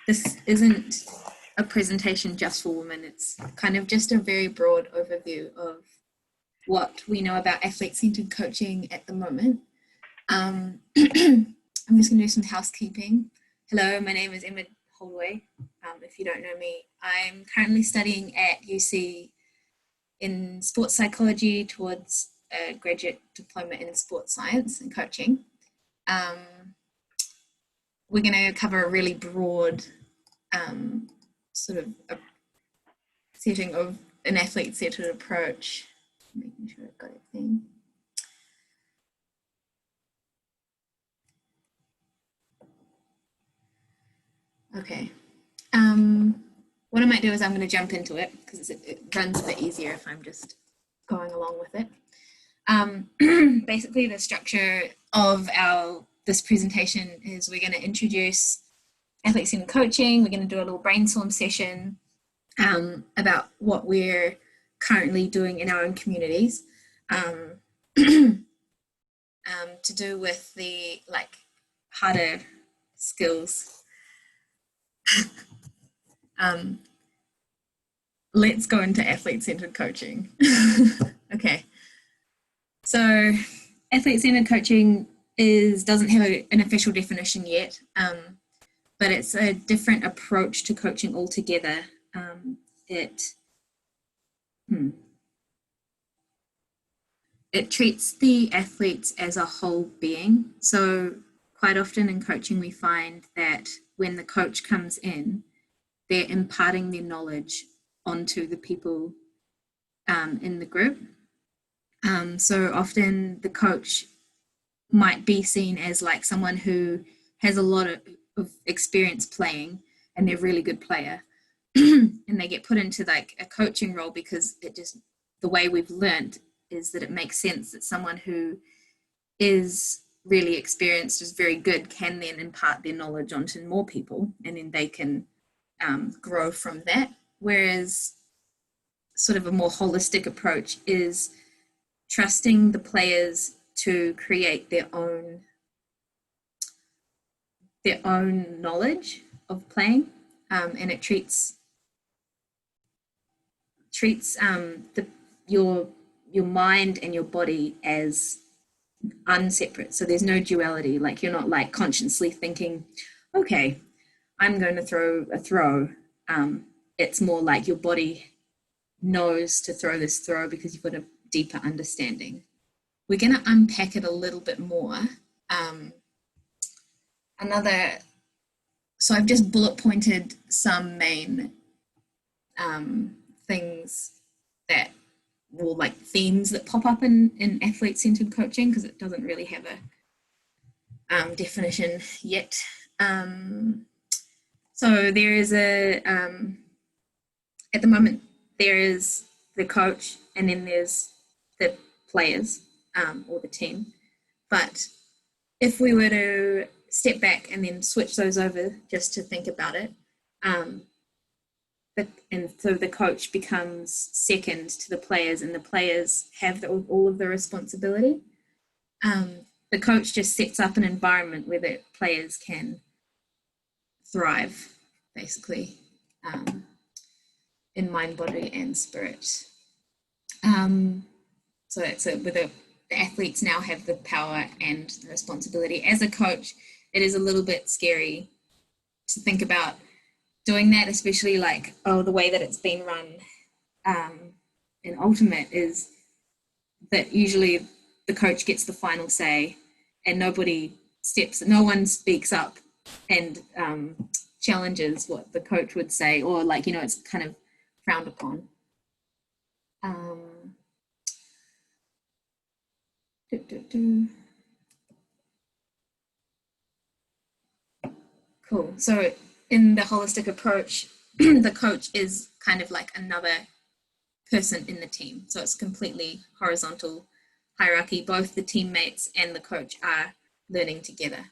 this isn't a presentation just for women. It's kind of just a very broad overview of what we know about athlete-centered coaching at the moment. I'm just going to do some housekeeping. Hello, my name is Emma Holdaway. If you don't know me, I'm currently studying at UC in sports psychology towards a graduate diploma in sports science and coaching. We're going to cover a really broad sort of a setting of an athlete-centered approach. Making sure I've got everything. Okay. What I might do is I'm going to jump into it because it runs a bit easier if I'm just going along with it. Basically, the structure of this presentation is we're going to introduce athlete-centered coaching. We're going to do a little brainstorm session about what we're currently doing in our own communities to do with the harder skills. Let's go into athlete-centered coaching. Okay, so athlete-centered coaching doesn't have an official definition yet, but it's a different approach to coaching altogether. It treats the athletes as a whole being. So quite often in coaching, we find that when the coach comes in, they're imparting their knowledge onto the people in the group. So often the coach might be seen as like someone who has a lot of experience playing and they're a really good player. And they get put into like a coaching role because the way we've learned is that it makes sense that someone who is really experienced, is very good, can then impart their knowledge onto more people, and then they can grow from that. Whereas sort of a more holistic approach is trusting the players to create their own knowledge of playing, and it treats your mind and your body as unseparate. So there's no duality. Like you're not like consciously thinking, okay, I'm going to throw a throw. It's more like your body knows to throw this throw because you've got a deeper understanding. We're going to unpack it a little bit more. So I've just bullet pointed some main things that, or like themes that pop up in athlete-centered coaching, because it doesn't really have a definition yet. So there is at the moment, there is the coach and then there's the players or the team. But if we were to step back and then switch those over just to think about it, and so the coach becomes second to the players and the players have all of the responsibility. The coach just sets up an environment where the players can thrive, basically, in mind, body, and spirit. So that's where the athletes now have the power and the responsibility. As a coach, it is a little bit scary to think about doing that, especially the way that it's been run in Ultimate is that usually the coach gets the final say and no one speaks up and challenges what the coach would say, or it's kind of frowned upon. Cool. So in the holistic approach, the coach is kind of like another person in the team. So it's completely horizontal hierarchy. Both the teammates and the coach are learning together.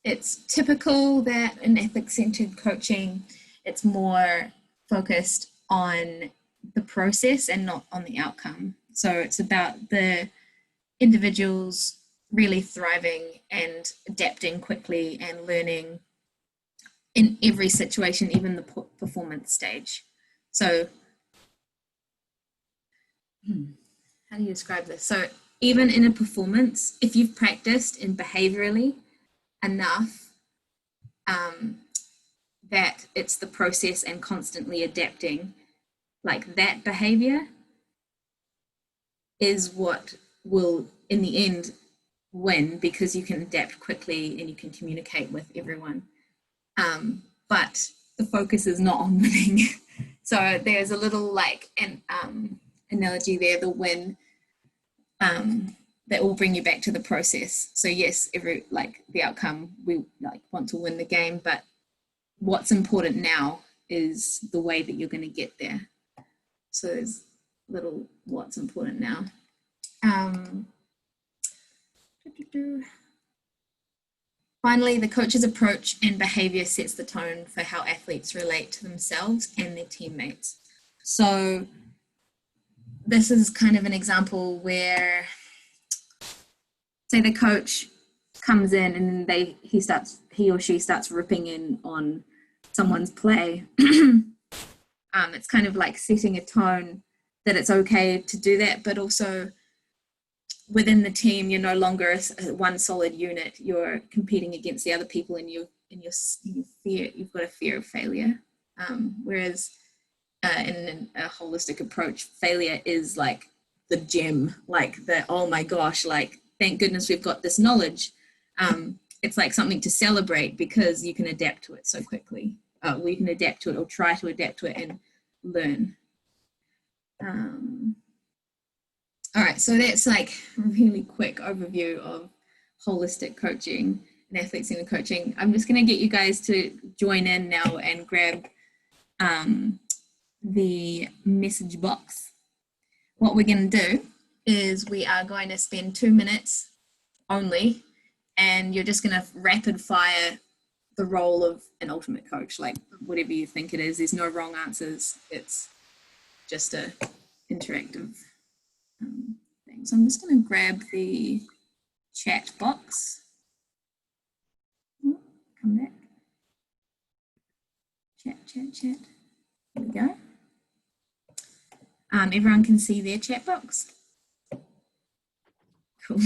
It's typical that in ethics-centered coaching, it's more focused on the process and not on the outcome. So it's about the individual's really thriving and adapting quickly and learning in every situation, even the performance stage. So how do you describe this? So even in a performance, if you've practiced in behaviorally enough, that it's the process and constantly adapting, like that behavior is what will in the end win, because you can adapt quickly and you can communicate with everyone. But the focus is not on winning. So there's a little like an analogy there, the win, that will bring you back to the process. So yes, the outcome, we like want to win the game, but what's important now is the way that you're going to get there. So there's little what's important now. Finally, the coach's approach and behavior sets the tone for how athletes relate to themselves and their teammates. So this is kind of an example where, say the coach comes in and he or she starts ripping in on someone's play. It's kind of like setting a tone that it's okay to do that, but also within the team, you're no longer one solid unit. You're competing against the other people, and you've got a fear of failure. Whereas in a holistic approach, failure is like the gem, like the, oh my gosh, like thank goodness we've got this knowledge. It's like something to celebrate because you can adapt to it so quickly. We can adapt to it or try to adapt to it and learn. All right, so that's like a really quick overview of holistic coaching and athlete-centered coaching. I'm just going to get you guys to join in now and grab the message box. What we're going to do is we are going to spend 2 minutes only, and you're just going to rapid fire the role of an ultimate coach, like whatever you think it is. There's no wrong answers. It's just a interactive thing. So I'm just going to grab the chat box. Come back. Chat. Here we go. Everyone can see their chat box. Cool.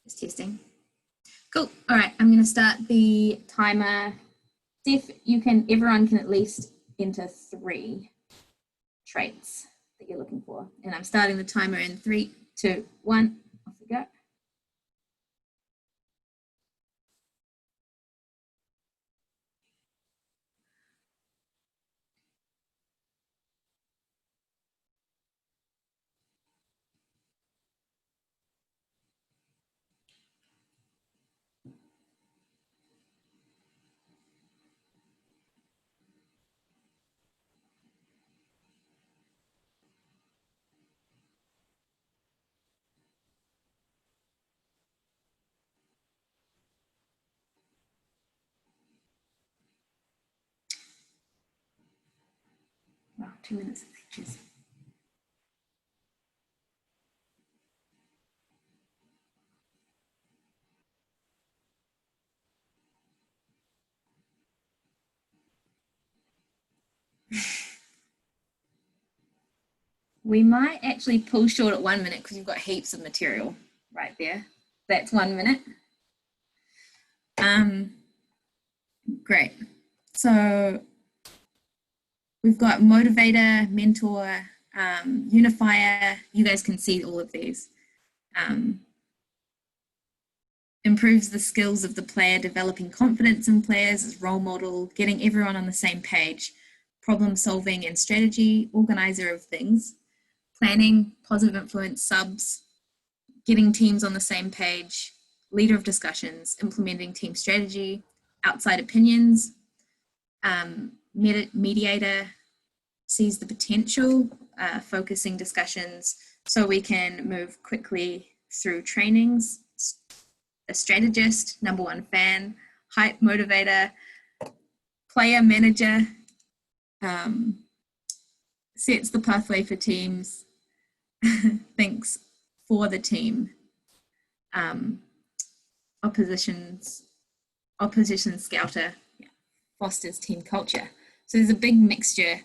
Just testing. Cool. All right, I'm going to start the timer. See if everyone can at least enter 3 traits that you're looking for. And I'm starting the timer in 3, 2, 1. Off we go. Wow, 2 minutes of pictures. We might actually pull short at 1 minute because you've got heaps of material right there. That's 1 minute. Great. So we've got motivator, mentor, unifier. You guys can see all of these. Improves the skills of the player, developing confidence in players as role model, getting everyone on the same page, problem solving and strategy, organizer of things, planning, positive influence, subs, getting teams on the same page, leader of discussions, implementing team strategy, outside opinions, mediator, sees the potential, focusing discussions so we can move quickly through trainings, a strategist, number 1 fan, hype motivator, player manager, sets the pathway for teams, thinks for the team, opposition scouter, yeah, fosters team culture. So there's a big mixture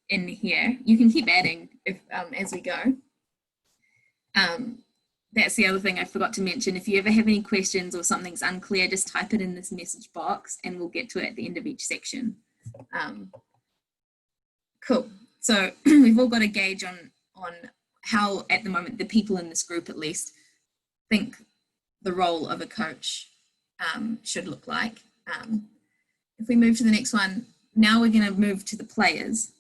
in here. You can keep adding if, as we go. That's the other thing I forgot to mention. If you ever have any questions or something's unclear, just type it in this message box and we'll get to it at the end of each section. Cool. So we've all got a gauge on how, at the moment, the people in this group at least think the role of a coach should look like. If we move to the next one, now we're going to move to the players.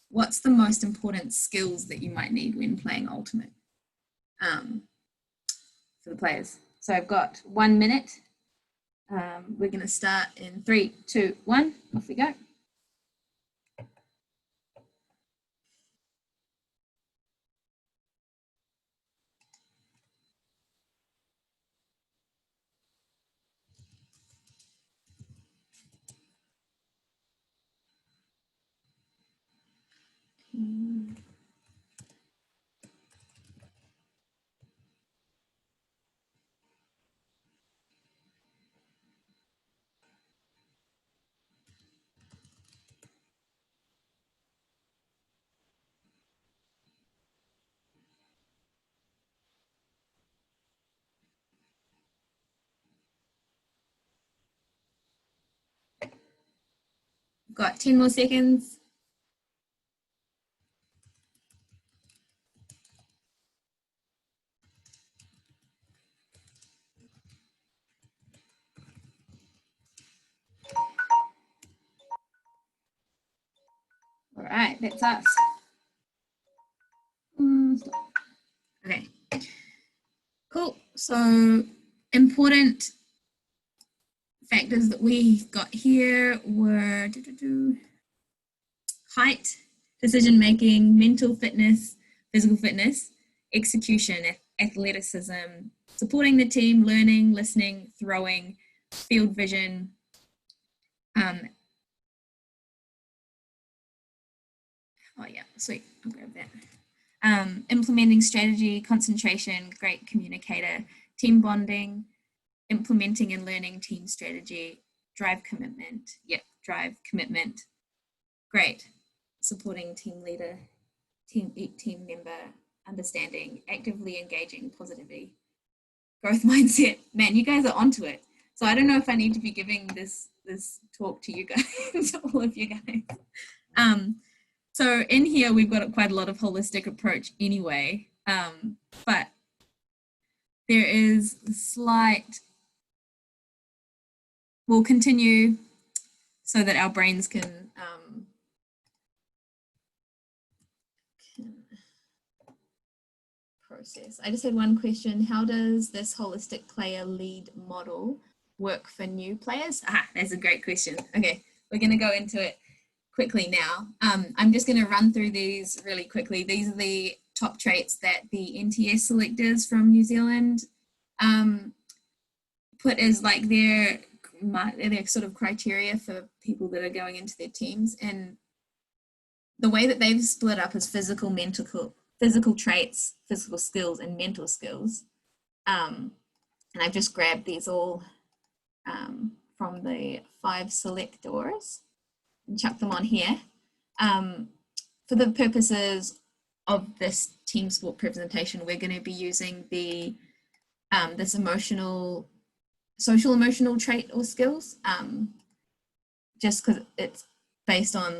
What's the most important skills that you might need when playing Ultimate for the players? So I've got 1 minute. We're going to start in 3, 2, 1. Off we go. Got 10 more seconds. All right, that's us. Okay, cool. So important factors that we got here were height, decision making, mental fitness, physical fitness, execution, athleticism, supporting the team, learning, listening, throwing, field vision, oh yeah, sweet, I'll grab that. Implementing strategy, concentration, great communicator, team bonding, implementing and learning team strategy, drive commitment, yep, drive commitment, great, supporting team leader, team member, understanding, actively engaging, positivity, growth mindset. Man, you guys are onto it. So I don't know if I need to be giving this talk to you guys, to all of you guys. So in here, we've got quite a lot of holistic approach anyway, but there is a slight, we'll continue so that our brains can process. I just had one question. How does this holistic player lead model work for new players? That's a great question. Okay, we're going to go into it quickly now. I'm just going to run through these really quickly. These are the top traits that the NTS selectors from New Zealand put as like their sort of criteria for people that are going into their teams. And the way that they've split up is physical traits, physical skills, and mental skills. And I've just grabbed these all from the 5 selectors and chuck them on here. For the purposes of this team sport presentation, we're going to be using the this social emotional trait or skills, just because it's based on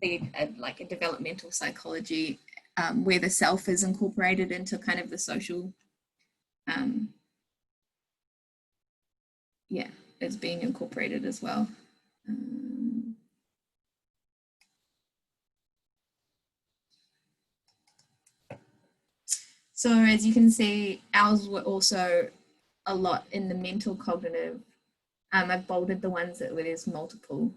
the like a developmental psychology where the self is incorporated into kind of the social, yeah, it's being incorporated as well. So as you can see, ours were also a lot in the mental cognitive. I've bolded the ones that where there's multiple.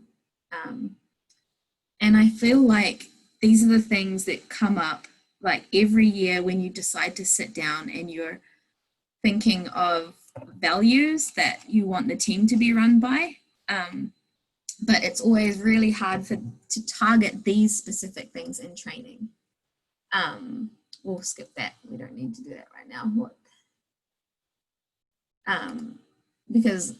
And I feel like these are the things that come up like every year when you decide to sit down and you're thinking of values that you want the team to be run by. But it's always really hard to target these specific things in training. We'll skip that. We don't need to do that right now. Because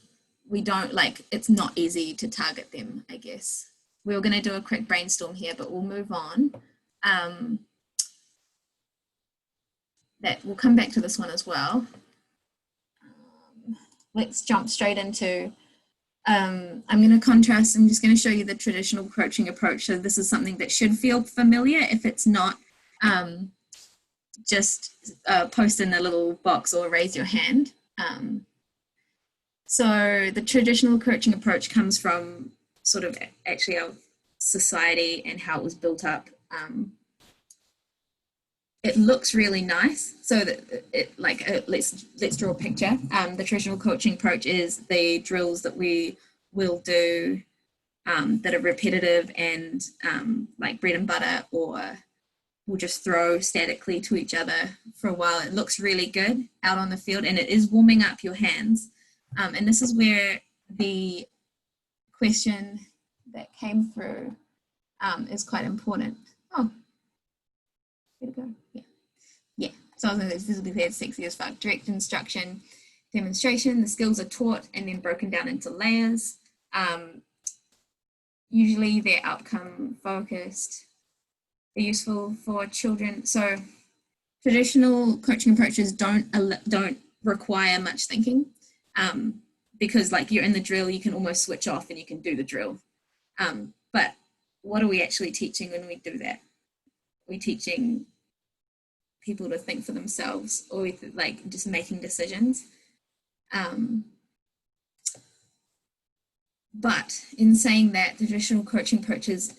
we don't it's not easy to target them, I guess. We were going to do a quick brainstorm here, but we'll move on. That we'll come back to this one as well. Let's jump straight into, I'm going to contrast, I'm just going to show you the traditional coaching approach. So this is something that should feel familiar. If it's not, just post in a little box or raise your hand. So the traditional coaching approach comes from sort of actually our society and how it was built up. It looks really nice. So that let's draw a picture. The traditional coaching approach is the drills that we will do that are repetitive and like bread and butter, or we'll just throw statically to each other for a while. It looks really good out on the field, and it is warming up your hands. And this is where the question that came through is quite important. Oh, where'd it go? Yeah. So I was going to visibly clear, sexy as fuck. Direct instruction, demonstration. The skills are taught and then broken down into layers. Usually they're outcome focused. They're useful for children. So traditional coaching approaches don't require much thinking. Because you're in the drill, you can almost switch off and you can do the drill. But what are we actually teaching when we do that? We're teaching people to think for themselves, or just making decisions. But in saying that, traditional coaching approaches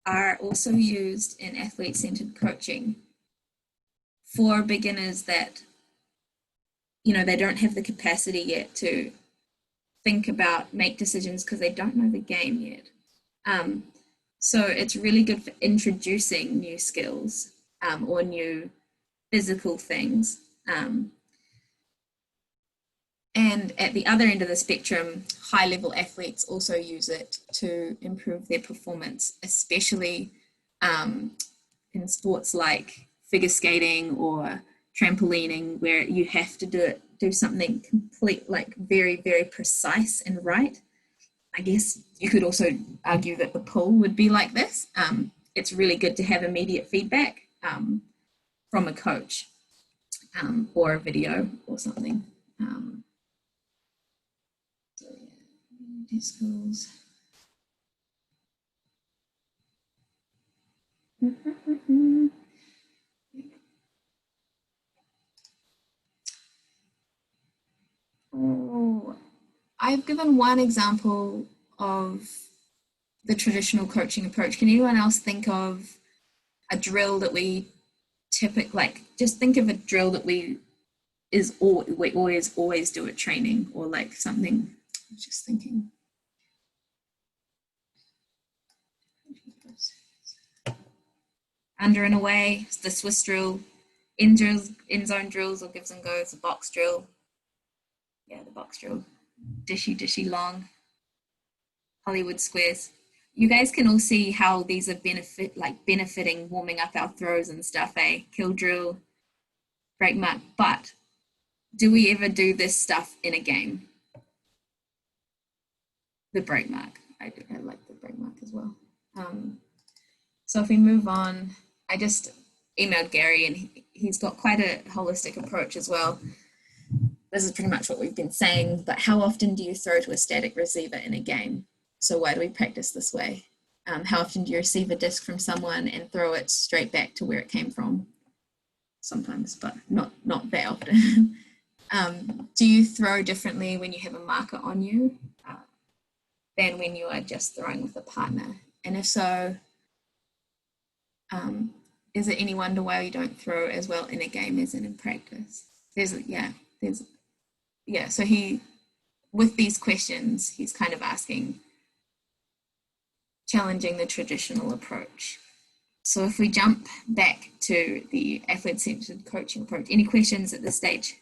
are also used in athlete-centered coaching for beginners that, they don't have the capacity yet to think about, make decisions because they don't know the game yet. So it's really good for introducing new skills or new physical things. And at the other end of the spectrum, high-level athletes also use it to improve their performance, especially in sports like figure skating or trampolining, where you have to do something complete, very, very precise and right. I guess you could also argue that the pull would be like this. It's really good to have immediate feedback from a coach or a video or something. So yeah, skills. Oh, I've given one example of the traditional coaching approach. Can anyone else think of a drill that we just think of a drill that we always do at training, or something? I was just thinking. Under and away, the Swiss drill, end zone drills or gives and goes, the box drill. Yeah, the box drill. Dishy long. Hollywood squares. You guys can all see how these are benefiting, warming up our throws and stuff, Kill drill, break mark. But do we ever do this stuff in a game? The break mark. I like the break mark as well. So if we move on, I just emailed Gary, and he's got quite a holistic approach as well. This is pretty much what we've been saying, but how often do you throw to a static receiver in a game? So why do we practice this way? How often do you receive a disc from someone and throw it straight back to where it came from? Sometimes, but not that often. Do you throw differently when you have a marker on you than when you are just throwing with a partner? And if so, is it any wonder why you don't throw as well in a game as in practice? So with these questions, he's kind of challenging the traditional approach. So if we jump back to the athlete-centered coaching approach, any questions at this stage?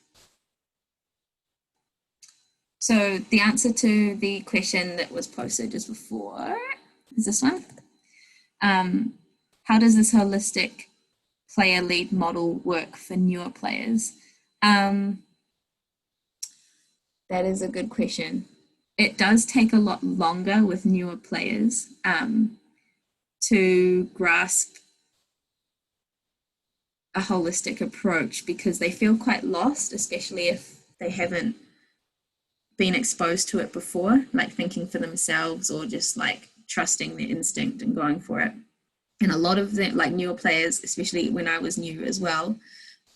So the answer to the question that was posted just before is this one. How does this holistic player lead model work for newer players? That is a good question. It does take a lot longer with newer players to grasp a holistic approach because they feel quite lost, especially if they haven't been exposed to it before, like thinking for themselves or just like trusting their instinct and going for it. And a lot of them, like newer players, especially when I was new as well,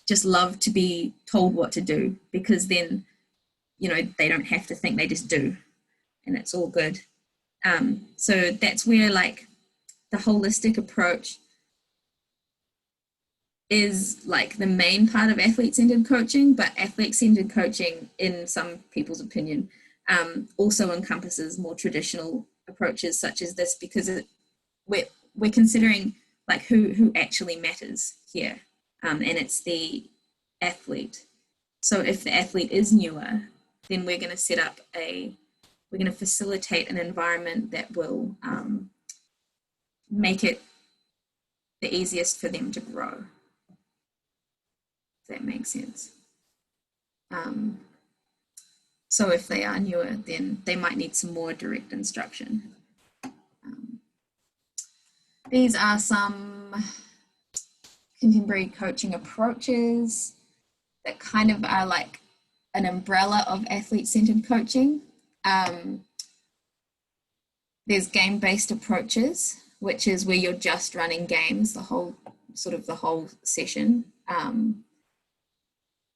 just love to be told what to do because then, you know, they don't have to think, they just do. And it's all good. So that's where like the holistic approach is like the main part of athlete-centered coaching, but athlete-centered coaching, in some people's opinion, also encompasses more traditional approaches such as this because we're considering like who actually matters here, and it's the athlete. So if the athlete is newer, then we're going to facilitate an environment that will make it the easiest for them to grow. If that makes sense. So if they are newer, then they might need some more direct instruction. These are some contemporary coaching approaches that kind of are like an umbrella of athlete-centered coaching. There's game-based approaches, which is where you're just running games the whole session.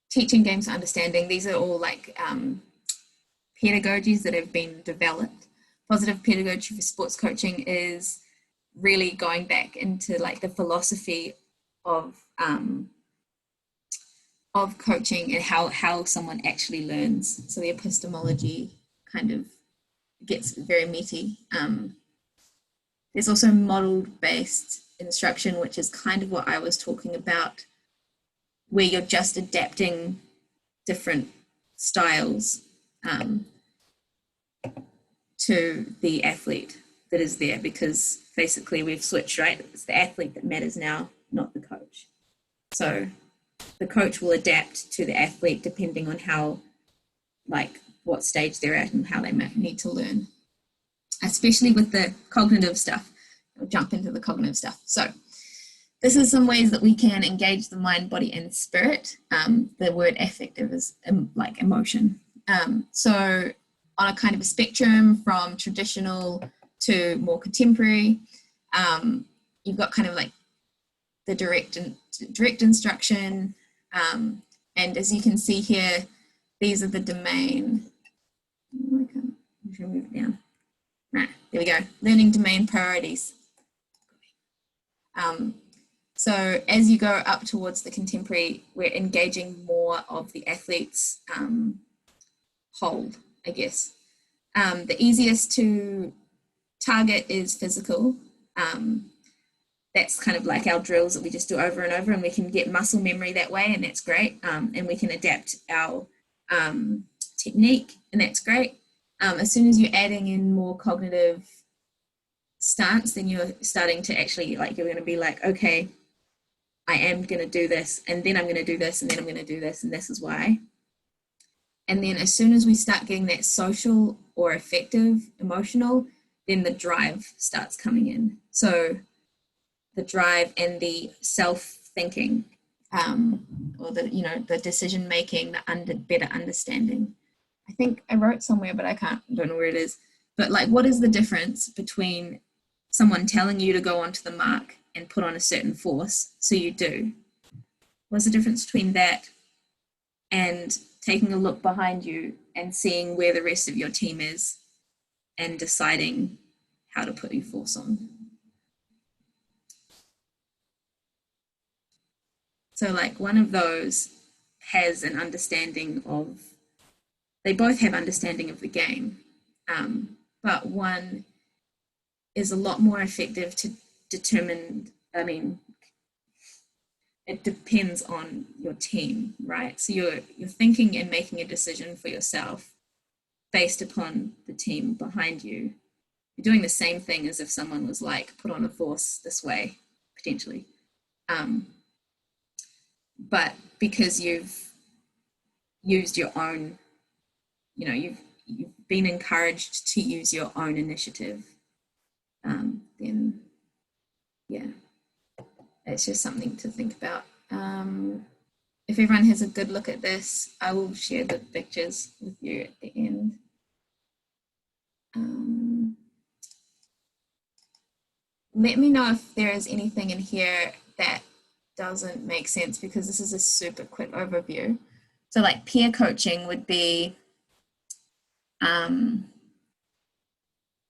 Teaching games for understanding. These are all like pedagogies that have been developed. Positive pedagogy for sports coaching is really going back into like the philosophy of coaching and how someone actually learns. So the epistemology kind of gets very meaty. There's also model-based instruction, which is kind of what I was talking about, where you're just adapting different styles to the athlete that is there, because basically we've switched, right? It's the athlete that matters now, not the coach. So the coach will adapt to the athlete depending on how, like, what stage they're at and how they might need to learn, especially with the cognitive stuff. We'll jump into the cognitive stuff. So this is some ways that we can engage the mind, body, and spirit. The word affective is like emotion. So on a kind of a spectrum from traditional to more contemporary, you've got kind of like the direct instruction. And as you can see here, these are the domain. Oh, I can't move it down. Right, there we go. Learning domain priorities. So as you go up towards the contemporary, we're engaging more of the athlete's hold, I guess. The easiest to target is physical. That's kind of like our drills that we just do over and over, and we can get muscle memory that way, and that's great. And we can adapt our technique, and that's great. As soon as you're adding in more cognitive stance, then you're starting to actually, like, you're going to be like, okay, I am going to do this, and then I'm going to do this, and then I'm going to do this, and this is why. And then as soon as we start getting that social or affective, emotional, then the drive starts coming in. So the drive and the self-thinking, or the decision-making, the better understanding. I think I wrote somewhere, but I don't know where it is. But like, what is the difference between someone telling you to go onto the mark and put on a certain force, so you do? What's the difference between that and taking a look behind you and seeing where the rest of your team is and deciding how to put your force on? So like one of those has an understanding of, they both have understanding of the game, but one is a lot more effective to determine, it depends on your team, right? So you're thinking and making a decision for yourself based upon the team behind you. You're doing the same thing as if someone was like, put on a force this way, potentially. but because you've used your own, you've been encouraged to use your own initiative, then yeah, it's just something to think about. If everyone has a good look at this, I will share the pictures with you at the end. Let me know if there is anything in here that doesn't make sense, because this is a super quick overview. So like peer coaching would be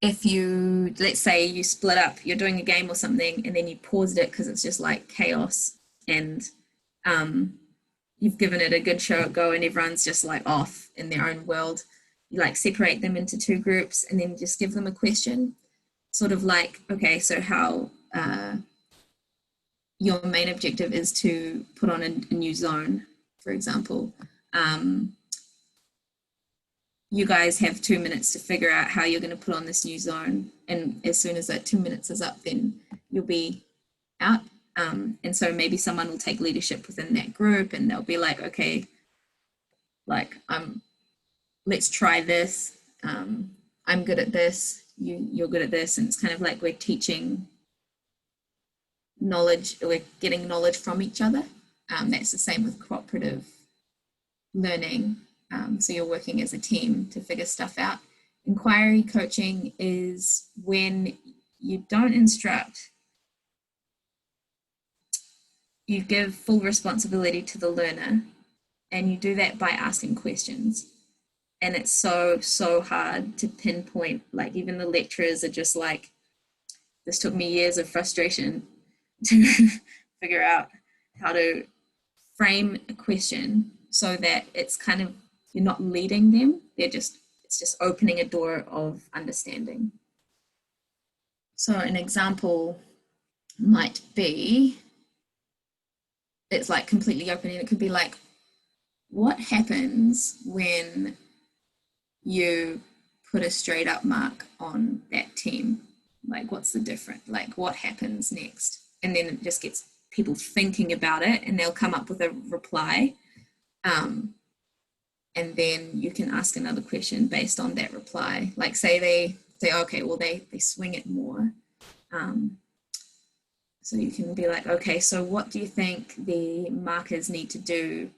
if you, let's say you split up, you're doing a game or something, and then you paused it because it's just like chaos, and you've given it a good show at go and everyone's just like off in their own world. You like separate them into two groups and then just give them a question, sort of like, okay, so how your main objective is to put on a new zone, for example. You guys have 2 minutes to figure out how you're going to put on this new zone. And as soon as that 2 minutes is up, then you'll be out. And so maybe someone will take leadership within that group and they'll be like, okay, like, let's try this. I'm good at this. You're good at this. And it's kind of like we're teaching knowledge, we're getting knowledge from each other. That's the same with cooperative learning. So you're working as a team to figure stuff out. Inquiry coaching is when you don't instruct, you give full responsibility to the learner, and you do that by asking questions. And it's so hard to pinpoint. Like even the lecturers are just like, this took me years of frustration to figure out how to frame a question so that it's kind of, you're not leading them, it's just opening a door of understanding. So an example might be, it's like completely open, and it could be like, what happens when you put a straight up mark on that team? Like what's the difference? Like what happens next? And then it just gets people thinking about it, and they'll come up with a reply. And then you can ask another question based on that reply. Like say they say, okay, well they swing it more. So you can be like, okay, so what do you think the markers need to do?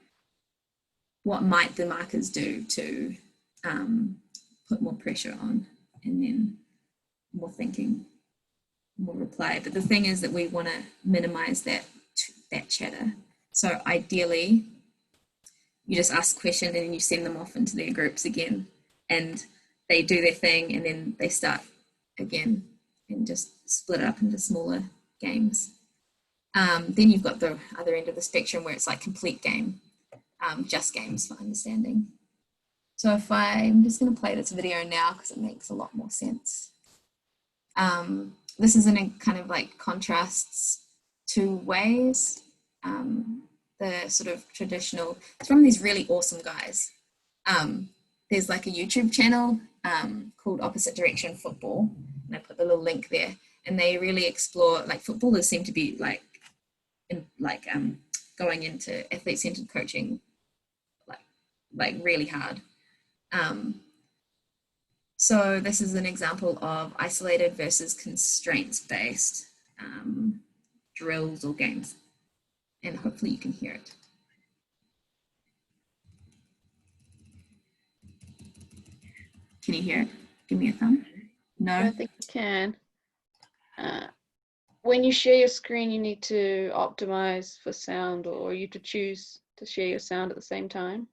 What might the markers do to put more pressure on? And then more thinking, more reply. But the thing is that we want to minimize that chatter. So ideally, you just ask a question and then you send them off into their groups again, and they do their thing, and then they start again and just split up into smaller games. Then you've got the other end of the spectrum where it's like complete game, just games for understanding. So if I'm just going to play this video now because it makes a lot more sense. This is in a kind of like contrasts two ways. The sort of traditional, it's from these really awesome guys. There's like a YouTube channel called Opposite Direction Football, and I put the little link there, and they really explore, like footballers seem to be like, going into athlete-centered coaching like really hard. So this is an example of isolated versus constraints-based drills or games. And hopefully you can hear it. Can you hear it? Give me a thumb. No? I don't think you can. When you share your screen, you need to optimize for sound, or you to choose to share your sound at the same time.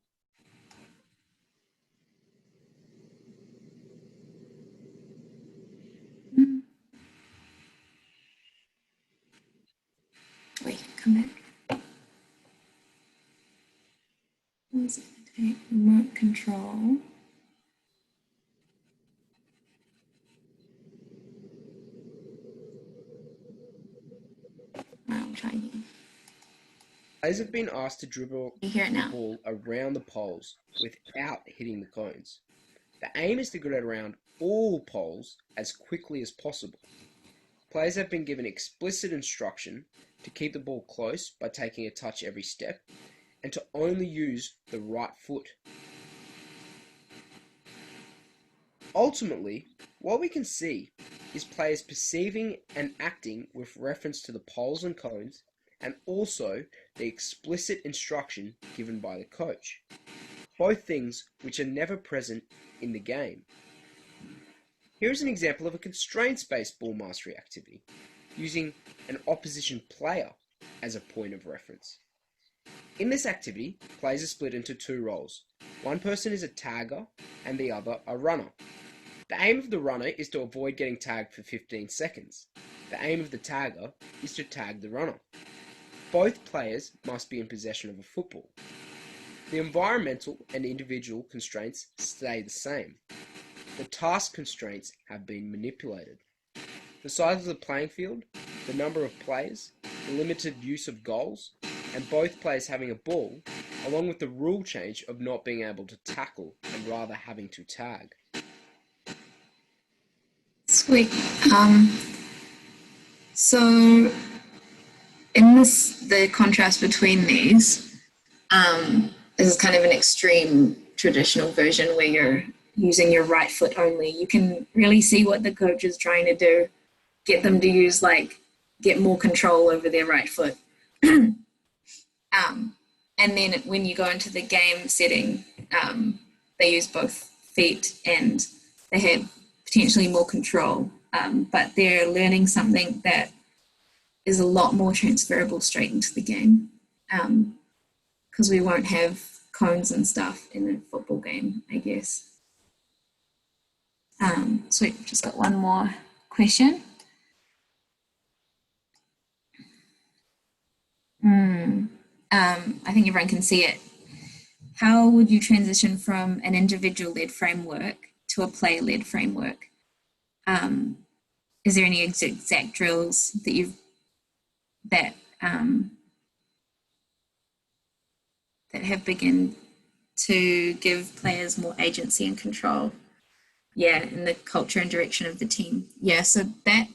Wait, come back. Remote control. I'm trying here. Players have been asked to dribble the ball around the poles without hitting the cones. The aim is to get around all poles as quickly as possible. Players have been given explicit instruction to keep the ball close by taking a touch every step, and to only use the right foot. Ultimately, what we can see is players perceiving and acting with reference to the poles and cones, and also the explicit instruction given by the coach, both things which are never present in the game. Here is an example of a constraints-based ball mastery activity, using an opposition player as a point of reference. In this activity, players are split into two roles. One person is a tagger and the other a runner. The aim of the runner is to avoid getting tagged for 15 seconds. The aim of the tagger is to tag the runner. Both players must be in possession of a football. The environmental and individual constraints stay the same. The task constraints have been manipulated. The size of the playing field, the number of players, the limited use of goals, and both players having a ball, along with the rule change of not being able to tackle and rather having to tag. Sweet. So in the contrast between these, this is kind of an extreme traditional version where you're using your right foot only. You can really see what the coach is trying to do, get them to use get more control over their right foot. And then when you go into the game setting, they use both feet and they have potentially more control, but they're learning something that is a lot more transferable straight into the game, because we won't have cones and stuff in a football game, I guess. Sweet, we've just got one more question. I think everyone can see it. How would you transition from an individual-led framework to a player-led framework? Is there any exact drills that have begun to give players more agency and control? Yeah, in the culture and direction of the team. Yeah, so that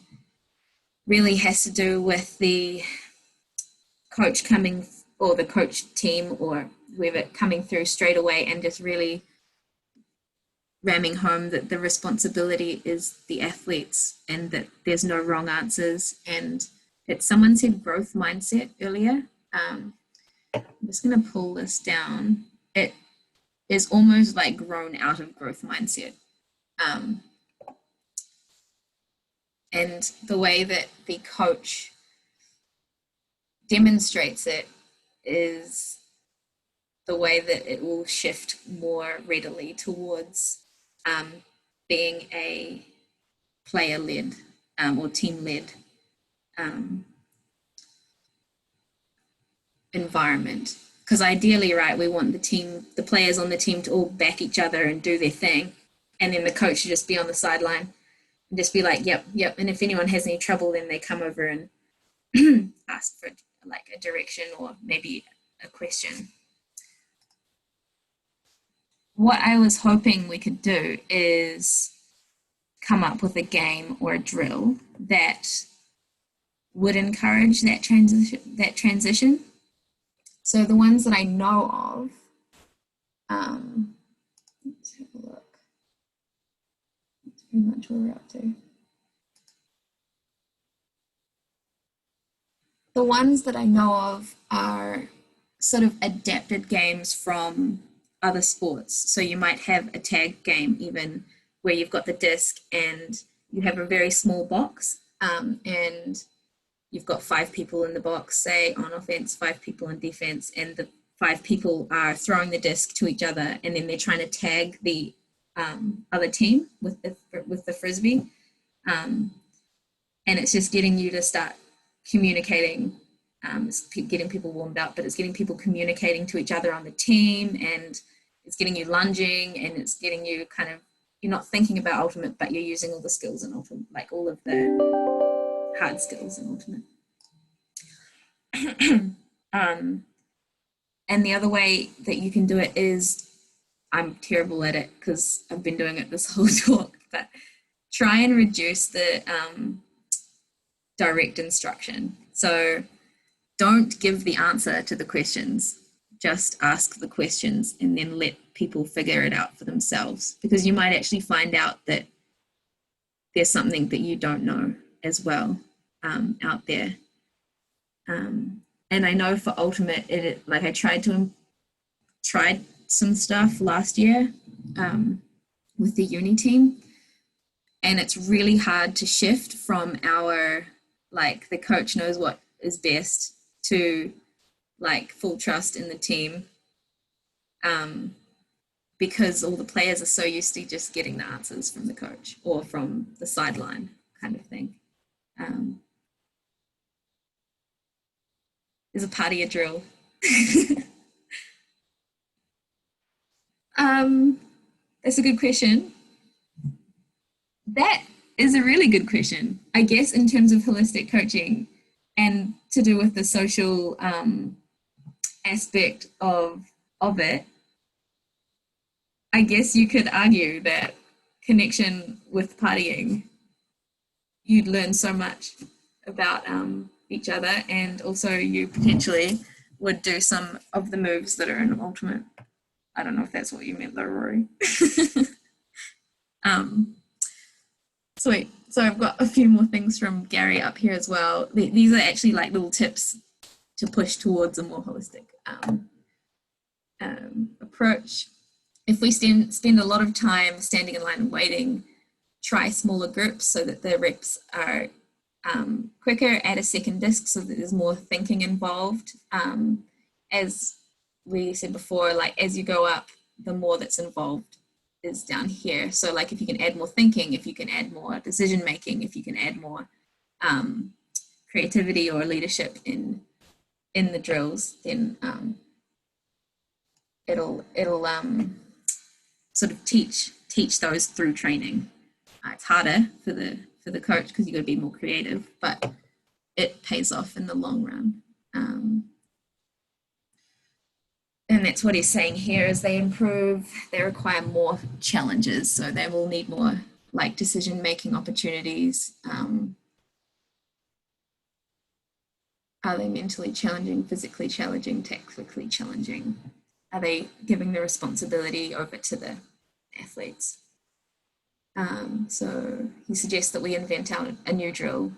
really has to do with the coach coming, or the coach team, or whoever coming through straight away and just really ramming home that the responsibility is the athletes and that there's no wrong answers. And it's, someone said growth mindset earlier. I'm just going to pull this down. It is almost like grown out of growth mindset. And the way that the coach demonstrates it is the way that it will shift more readily towards being a player-led or team-led environment. Because ideally, right, we want the players on the team to all back each other and do their thing, and then the coach should just be on the sideline and just be like, yep. And if anyone has any trouble, then they come over and ask for a direction or maybe a question. What I was hoping we could do is come up with a game or a drill that would encourage that transition. So the ones that I know of, let's have a look. That's pretty much what we're up to. The ones that I know of are sort of adapted games from other sports. So you might have a tag game even where you've got the disc and you have a very small box, and you've got 5 people in the box, say on offense, 5 people on defense, and the 5 people are throwing the disc to each other, and then they're trying to tag the other team with the frisbee, and it's just getting you to start communicating. It's getting people warmed up, but it's getting people communicating to each other on the team, and it's getting you lunging, and it's getting you kind of, you're not thinking about ultimate, but you're using all the skills in ultimate, like all of the hard skills in ultimate. And the other way that you can do it is, I'm terrible at it because I've been doing it this whole talk, but try and reduce the direct instruction. So don't give the answer to the questions. Just ask the questions and then let people figure it out for themselves, because you might actually find out that there's something that you don't know as well out there. And I know for Ultimate, like I tried some stuff last year with the uni team, and it's really hard to shift from our, like, the coach knows what is best to like full trust in the team, because all the players are so used to just getting the answers from the coach or from the sideline kind of thing. There's a party, a drill. That's a good question. That is a really good question. I guess in terms of holistic coaching and to do with the social aspect of it, I guess you could argue that connection with partying, you'd learn so much about each other, and also you potentially would do some of the moves that are in Ultimate. I don't know if that's what you meant though, Rory. Sweet. So I've got a few more things from Gary up here as well. These are actually like little tips to push towards a more holistic approach. If we spend a lot of time standing in line and waiting, try smaller groups so that the reps are quicker. Add a second disc so that there's more thinking involved. As we said before, like as you go up, the more that's involved is down here. So like if you can add more thinking, if you can add more decision making, if you can add more creativity or leadership in the drills, then it'll sort of teach those through training. It's harder for the coach because you got to be more creative, but it pays off in the long run. And that's what he's saying here, is they require more challenges, so they will need more like decision-making opportunities. Are they mentally challenging, physically challenging, tactically challenging? Are they giving the responsibility over to the athletes? So he suggests that we invent out a new drill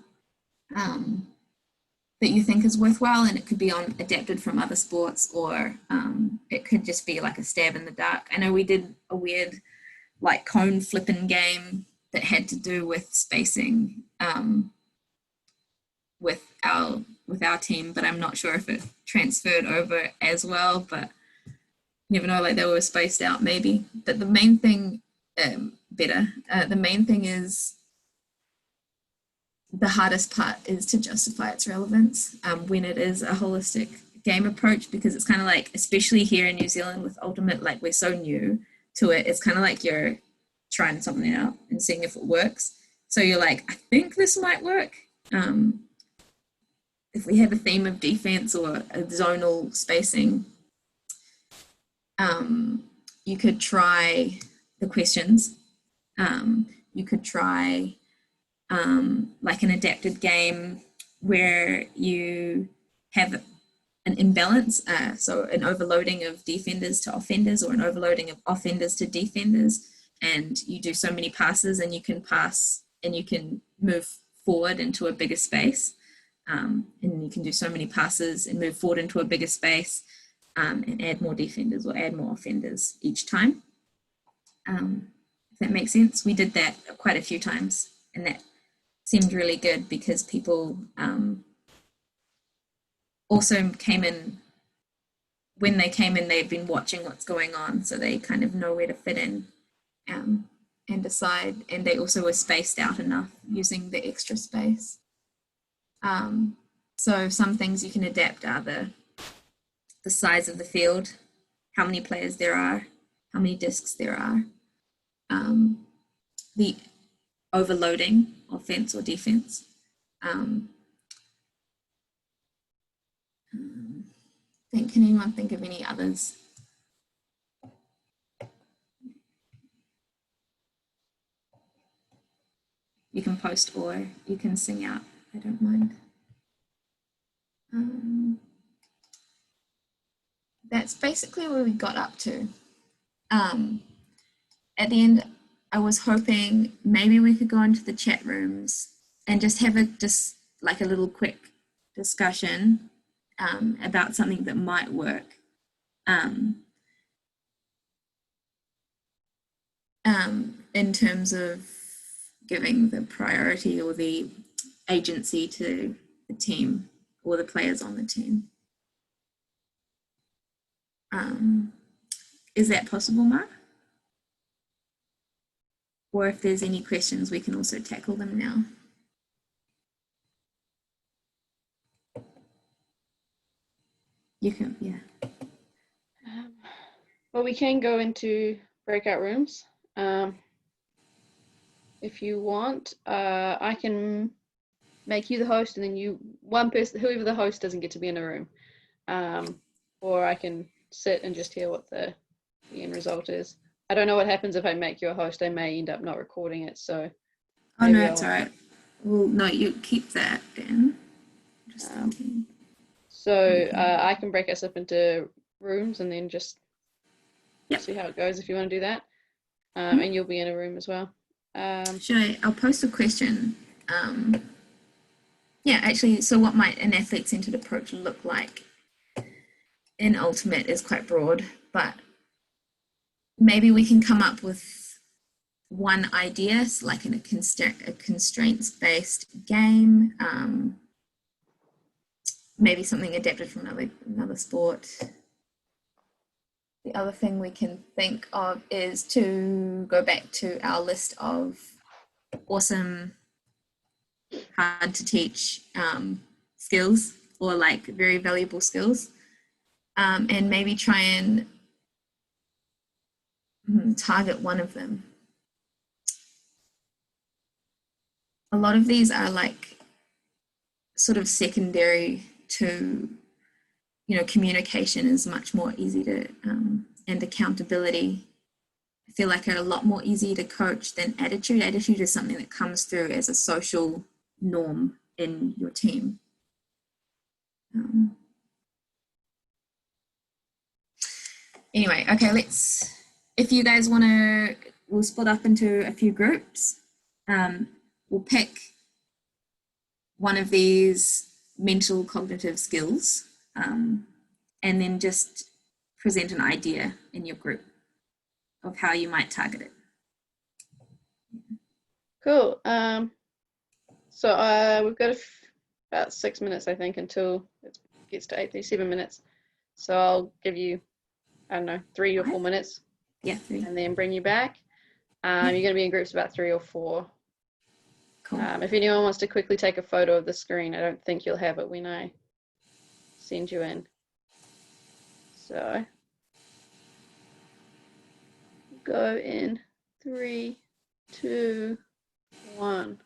that you think is worthwhile, and it could be adapted from other sports, or it could just be like a stab in the dark. I know we did a weird like cone flipping game that had to do with spacing with our team, but I'm not sure if it transferred over as well, but you never know, like they were spaced out maybe. But the main thing the main thing is, the hardest part is to justify its relevance when it is a holistic game approach, because it's kind of like, especially here in New Zealand with Ultimate, like we're so new to it, it's kind of like you're trying something out and seeing if it works. So you're like, I think this might work. If we have a theme of defense or a zonal spacing, you could try the questions. You could try like an adapted game where you have an imbalance, so an overloading of defenders to offenders, or an overloading of offenders to defenders, and you do so many passes, and you can pass and you can move forward into a bigger space, and you can do so many passes and move forward into a bigger space, and add more defenders or add more offenders each time. If that makes sense. We did that quite a few times, and that seemed really good because people also came in. When they came in, they've been watching what's going on, so they kind of know where to fit in and decide. And they also were spaced out enough using the extra space. So some things you can adapt are the size of the field, how many players there are, how many discs there are, the overloading, offense or defense. Can anyone think of any others? You can post or you can sing out, I don't mind. That's basically where we got up to. At the end, I was hoping maybe we could go into the chat rooms and just have just like a little quick discussion about something that might work. In terms of giving the priority or the agency to the team or the players on the team. Is that possible, Mark? Or if there's any questions, we can also tackle them now. You can, yeah. Well, we can go into breakout rooms. If you want, I can make you the host, and then one person, whoever the host, doesn't get to be in a room. Or I can sit and just hear what the end result is. I don't know what happens if I make you a host. I may end up not recording it, so. Oh no, it's all right. Well, no, you keep that then. Just thinking. So I can break us up into rooms and then just see how it goes if you want to do that. And you'll be in a room as well. Sure, I'll post a question. Yeah, actually, so what might an athlete-centered approach look like in Ultimate is quite broad, but maybe we can come up with one idea, so like in a constraints-based game, maybe something adapted from another sport. The other thing we can think of is to go back to our list of awesome, hard to teach skills or like very valuable skills, and maybe try and target one of them. A lot of these are like sort of secondary to, communication is much more easy to, and accountability, I feel like are a lot more easy to coach than attitude. Attitude is something that comes through as a social norm in your team. Anyway, okay, if you guys want to, we'll split up into a few groups. We'll pick one of these mental cognitive skills and then just present an idea in your group of how you might target it. Cool. So we've got about 6 minutes, I think, until it gets to 7 minutes. So I'll give you, I don't know, 3 or 4 minutes. Yeah, 3. And then bring you back. You're going to be in groups about 3 or 4. Cool. If anyone wants to quickly take a photo of the screen, I don't think you'll have it when I send you in. So go in 3, 2, 1.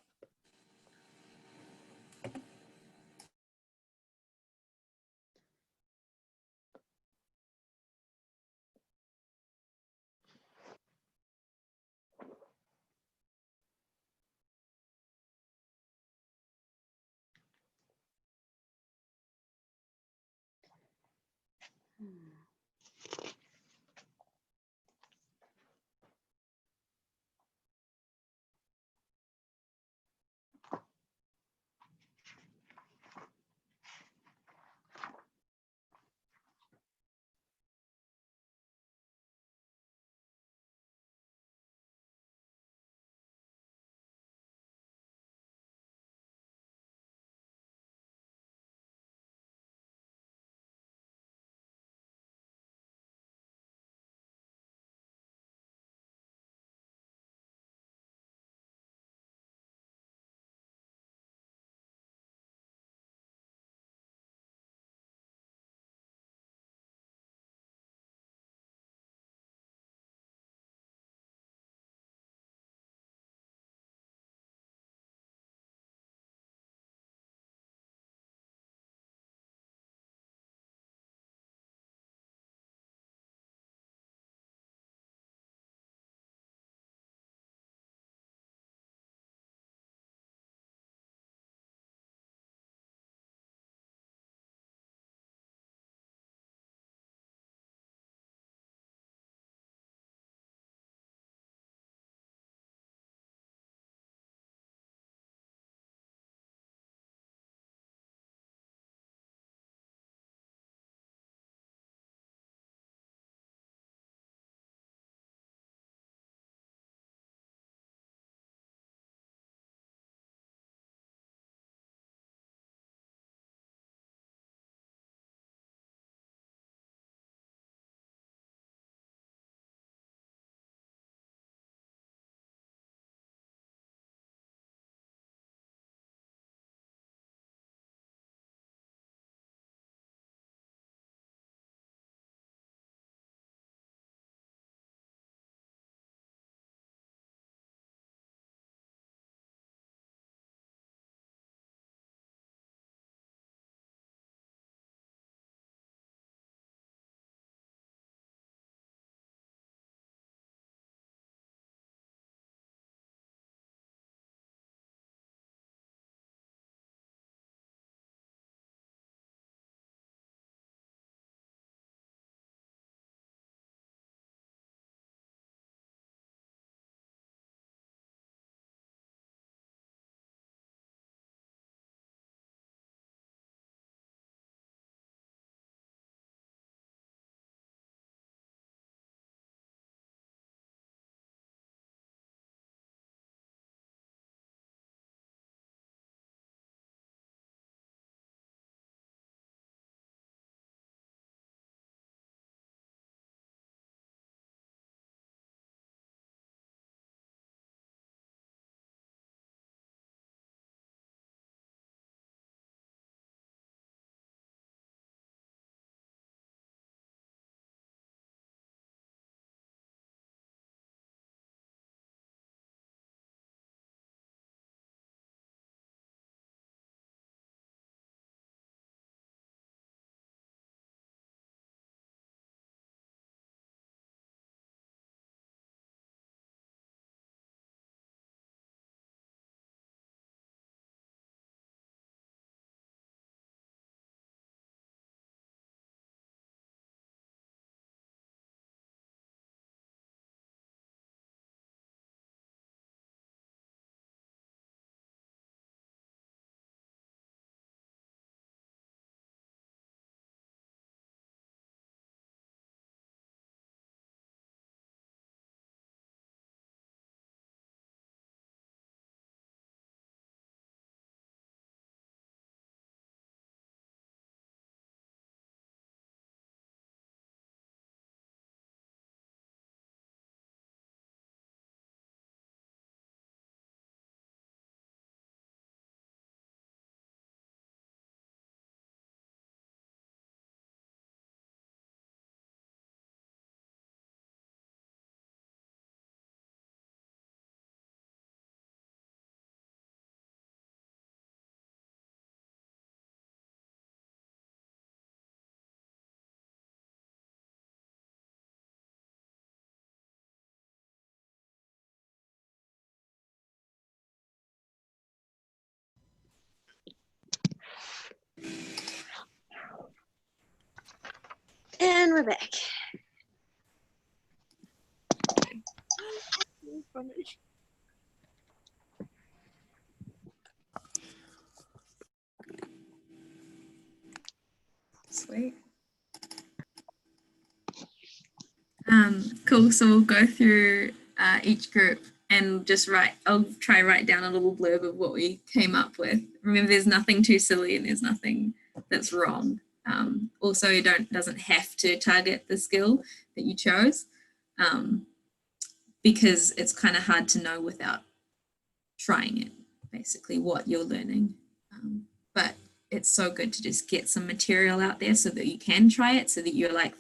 And we're back. Sweet. Cool. So we'll go through each group and just I'll try write down a little blurb of what we came up with. Remember, there's nothing too silly and there's nothing that's wrong. Also, it doesn't have to target the skill that you chose, because it's kind of hard to know without trying it, basically what you're learning. But it's so good to just get some material out there so that you can try it, so that you're like,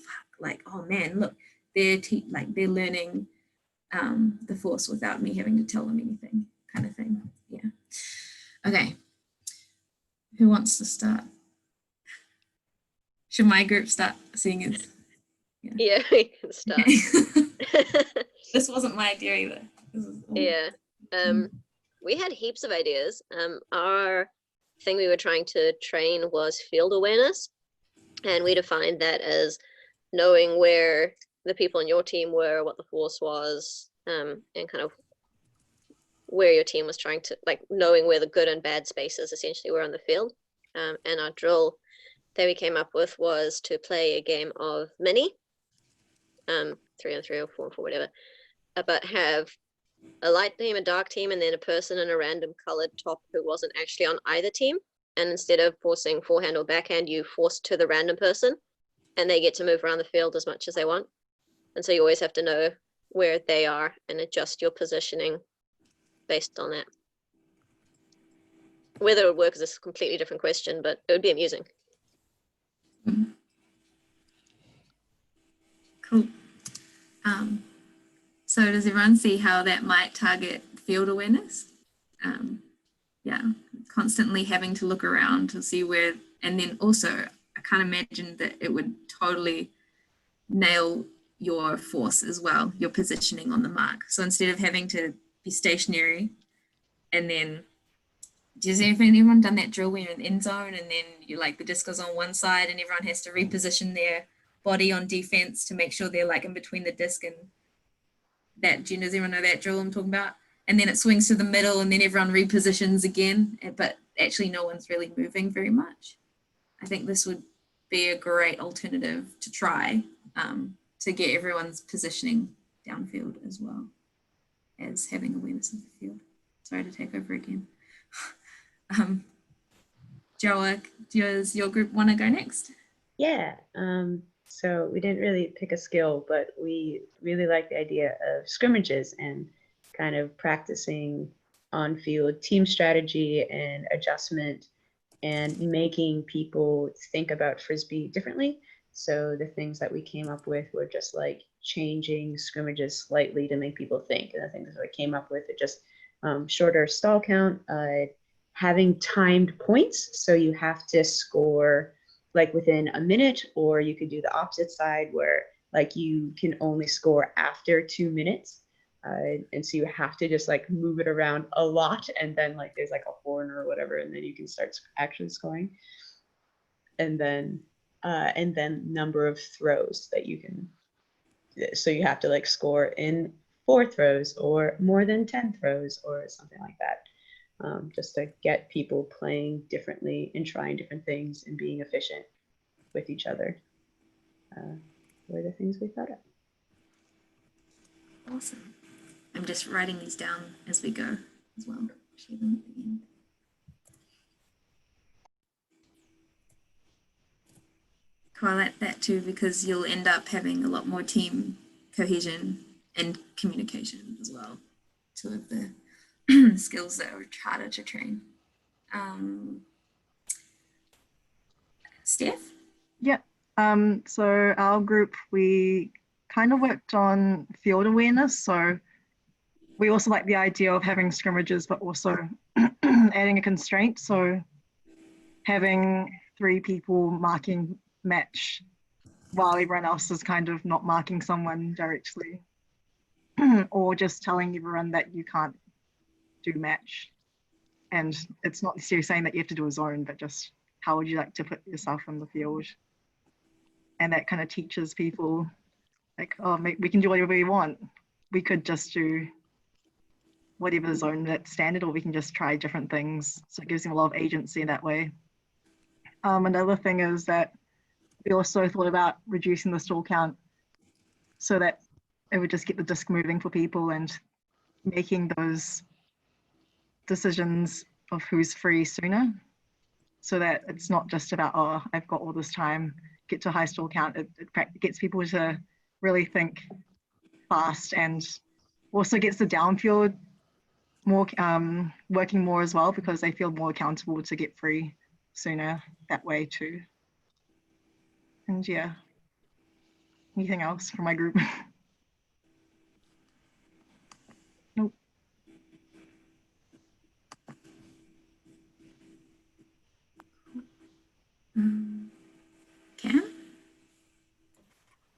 oh man, look, they're learning the Force without me having to tell them anything, kind of thing. Yeah. Okay. Who wants to start? Should my group start, seeing as? Yeah, we can start. Okay. This wasn't my idea either. Yeah. We had heaps of ideas. Our thing we were trying to train was field awareness, and we defined that as knowing where the people in your team were, what the Force was, and kind of where your team was trying to, like, knowing where the good and bad spaces essentially were on the field. And our drill that we came up with was to play a game of Mini, 3-on-3 or 4-on-4, whatever, but have a light team, a dark team, and then a person in a random colored top who wasn't actually on either team. And instead of forcing forehand or backhand, you force to the random person, and they get to move around the field as much as they want. And so you always have to know where they are and adjust your positioning based on that. Whether it would work is a completely different question, but it would be amusing. Cool. So does everyone see how that might target field awareness? Yeah, constantly having to look around to see where, and then also I can't imagine that it would totally nail your force as well, your positioning on the mark. So instead of having to be stationary, and then has anyone done that drill when you're in the end zone and then you like the disc goes on one side and everyone has to reposition their body on defense to make sure they're like in between the disc and that? Does everyone know that drill I'm talking about? And then it swings to the middle and then everyone repositions again, but actually no one's really moving very much. I think this would be a great alternative to try, to get everyone's positioning downfield as well as having awareness of the field. Sorry to take over again. Joa, does your group want to go next? Yeah. So we didn't really pick a skill, but we really like the idea of scrimmages and kind of practicing on-field team strategy and adjustment and making people think about Frisbee differently. So the things that we came up with were just like changing scrimmages slightly to make people think. And the things that we came up with are just shorter stall count, having timed points. So you have to score like within a minute, or you could do the opposite side where like you can only score after 2 minutes. And so you have to just like move it around a lot, and then like there's like a horn or whatever, and then you can start actually scoring. And then number of throws that you can, so you have to like score in 4 throws or more than 10 throws or something like that. Just to get people playing differently and trying different things and being efficient with each other, were the things we thought of. Awesome. I'm just writing these down as we go as well. Share them at the end. Cool, I like that too, because you'll end up having a lot more team cohesion and communication as well. Two of the skills that are harder to train. Steph? Yeah. So our group, we kind of worked on field awareness. So we also like the idea of having scrimmages, but also adding a constraint. So having 3 people marking match while everyone else is kind of not marking someone directly, or just telling everyone that you can't do match. And it's not necessarily saying that you have to do a zone, but just how would you like to put yourself in the field? and that kind of teaches people like, oh, we can do whatever we want. We could just do whatever zone that's standard, or we can just try different things. So it gives them a lot of agency that way. Another thing is that we also thought about reducing the stall count so that it would just get the disc moving for people and making those decisions of who's free sooner, so that it's not just about, oh, I've got all this time, get to a high stall count. It gets people to really think fast, and also gets the downfield more working more as well, because they feel more accountable to get free sooner that way too. And yeah, anything else from my group? Nope. Cam?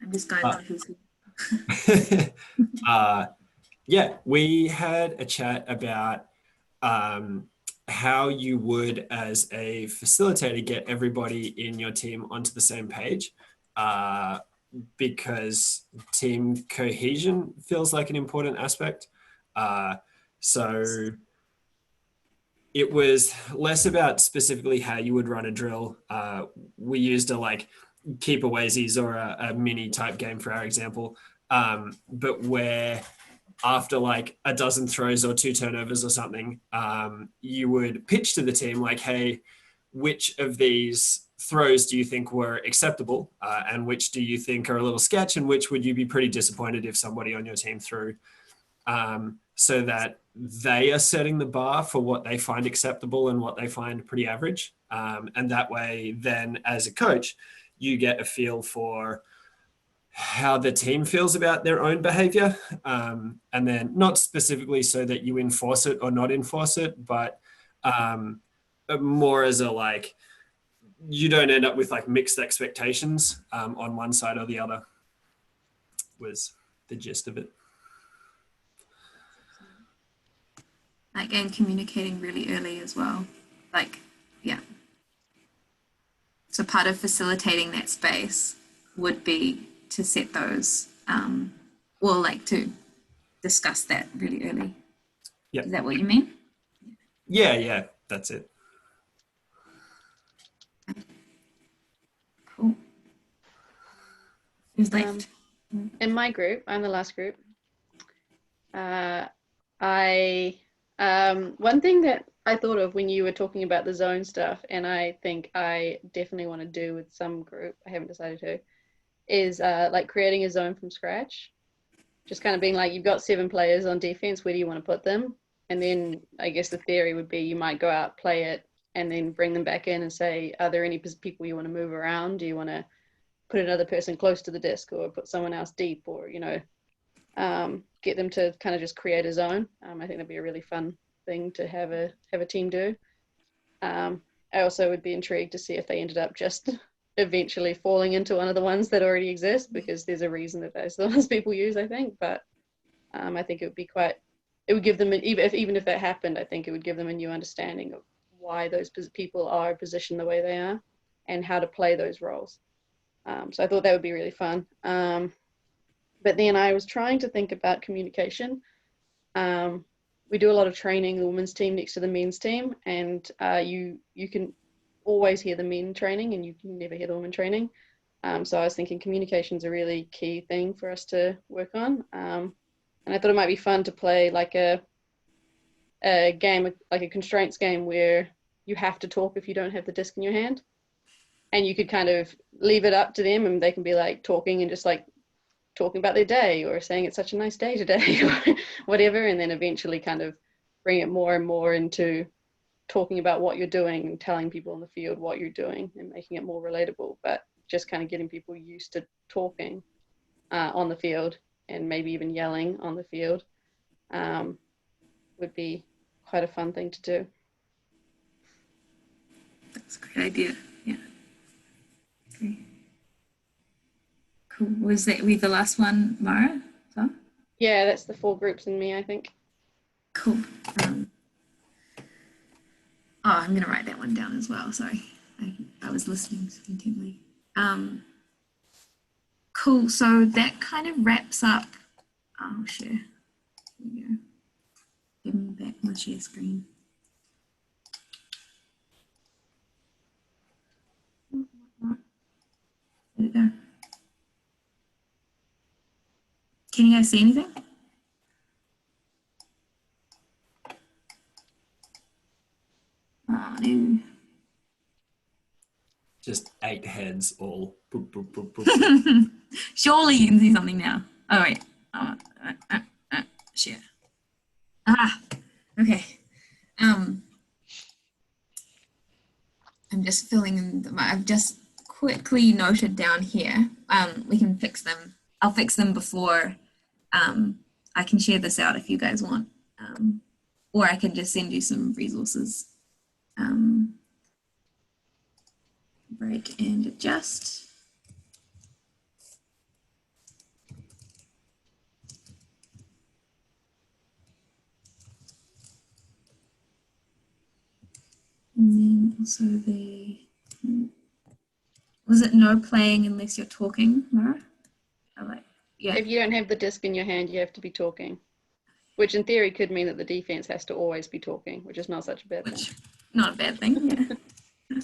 I'm just going on who's who. Yeah, we had a chat about how you would, as a facilitator, get everybody in your team onto the same page, because team cohesion feels like an important aspect. So it was less about specifically how you would run a drill. We used a like keep awaysies or a mini type game for our example, but where after like a dozen throws or 2 turnovers or something, you would pitch to the team like, hey, which of these throws do you think were acceptable, and which do you think are a little sketch, and which would you be pretty disappointed if somebody on your team threw, so that they are setting the bar for what they find acceptable and what they find pretty average. And that way, then as a coach, you get a feel for how the team feels about their own behavior, and then not specifically so that you enforce it or not enforce it, but more as a like, you don't end up with like mixed expectations on one side or the other, was the gist of it. Like, and communicating really early as well. Like, yeah. So part of facilitating that space would be to set those, or like to discuss that really early. Yeah. Is that what you mean? Yeah, that's it. Cool. Who's left? In my group, I'm the last group. One thing that I thought of when you were talking about the zone stuff, and I think I definitely want to do with some group, I haven't decided to, is like creating a zone from scratch. Just kind of being like, you've got 7 players on defense, where do you want to put them? And then I guess the theory would be you might go out, play it, and then bring them back in and say, are there any people you want to move around? Do you want to put another person close to the disc, or put someone else deep, or, you know, get them to kind of just create a zone. I think that'd be a really fun thing to have a team do. I also would be intrigued to see if they ended up just eventually falling into one of the ones that already exist, because there's a reason that those are the ones people use, I think. But I think it would give them, even if that happened, I think it would give them a new understanding of why those people are positioned the way they are and how to play those roles. So I thought that would be really fun. But then I was trying to think about communication. We do a lot of training, the women's team next to the men's team, and you can always hear the men training and you can never hear the women training. So I was thinking communication is a really key thing for us to work on. And I thought it might be fun to play like a game, like a constraints game, where you have to talk if you don't have the disc in your hand. And you could kind of leave it up to them, and they can be like talking and just like talking about their day, or saying it's such a nice day today, or whatever, and then eventually kind of bring it more and more into talking about what you're doing and telling people in the field what you're doing and making it more relatable, but just kind of getting people used to talking on the field, and maybe even yelling on the field would be quite a fun thing to do. That's a great idea. Yeah. Great. Cool. Was that we the last one, Mara? So? Yeah, that's the 4 groups in me, I think. Cool. I'm going to write that one down as well. Sorry. I was listening intently. Cool. So that kind of wraps up. I'll share. Here we go. Give me back my share screen. There we go. Can you guys see anything? Oh, no. Just 8 heads all. Boop, boop, boop, boop, boop. Surely you can see something now. Oh, wait. Share. Ah, okay. I'm just filling in I've just quickly noted down here. We can fix them. I'll fix them before I can share this out if you guys want. Or I can just send you some resources. Break and adjust. And then also was it no playing unless you're talking, Mara? Yeah. If you don't have the disc in your hand, you have to be talking. Which in theory could mean that the defense has to always be talking, which is not such a bad thing. Not a bad thing, yeah.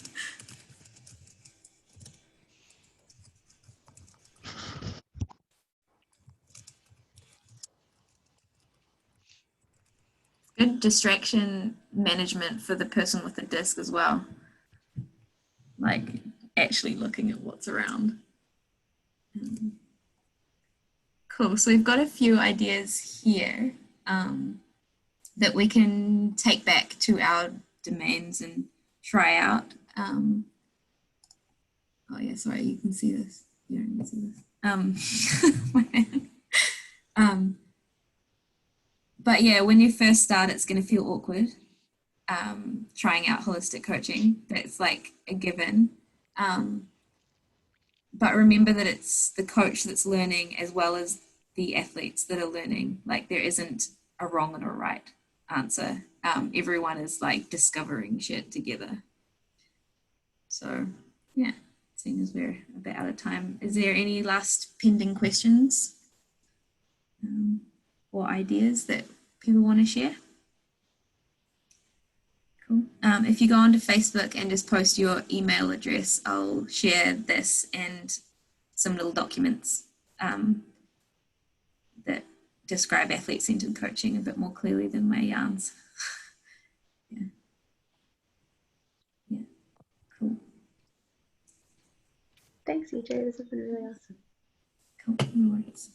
Good distraction management for the person with the disc as well. Like actually looking at what's around. Cool, so we've got a few ideas here that we can take back to our domains and try out. Oh yeah, sorry, you can see this. You don't even see this. But yeah, when you first start, it's going to feel awkward trying out holistic coaching. That's like a given. But remember that it's the coach that's learning as well as the athletes that are learning. Like there isn't a wrong and a right answer. Everyone is like discovering shit together. So yeah, seeing as we're a bit out of time, is there any last pending questions or ideas that people want to share? Cool. If you go onto Facebook and just post your email address, I'll share this and some little documents that describe athlete-centered coaching a bit more clearly than my yarns. Yeah. Yeah. Cool. Thanks, EJ. This has been really awesome. Cool. No worries.